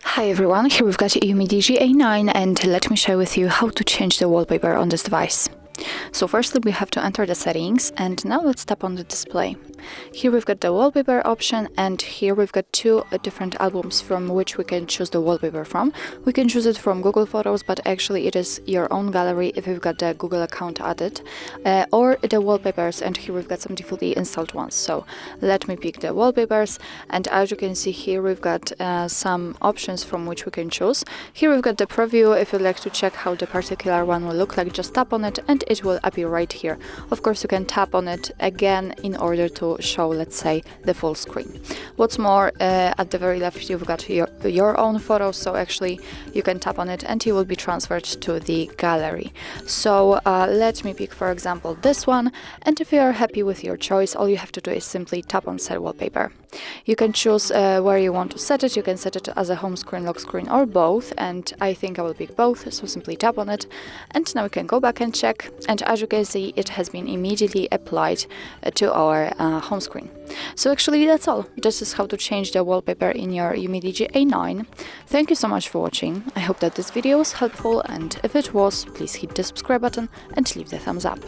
Hi everyone, here we've got UMIDIGI A9 and let me share with you how to change the wallpaper on this device. So firstly we have to enter the settings, and now let's tap on the display. Here we've got the wallpaper option, and here we've got two different albums from which we can choose the wallpaper from. We can choose it from Google Photos, but actually it is your own gallery if you've got the Google account added, or the wallpapers, and here we've got some defaultly installed ones. So let me pick the wallpapers, and as you can see here we've got some options from which we can choose. Here we've got the preview. If you'd like to check how the particular one will look like, just tap on it and it will appear right here. Of course you can tap on it again in order to show, let's say, the full screen. What's more, at the very left you've got your own photos, so actually you can tap on it and you will be transferred to the gallery. So let me pick, for example, this one, and if you are happy with your choice, all you have to do is simply tap on Set Wallpaper. You can choose where you want to set it. You can set it as a home screen, lock screen, or both, and I think I will pick both, so simply tap on it, and now we can go back and check, and as you can see it has been immediately applied to our home screen. So actually that's all. This is how to change the wallpaper in your UMIDIGI A9. Thank you so much for watching. I hope that this video was helpful, and if it was, please hit the subscribe button and leave the thumbs up.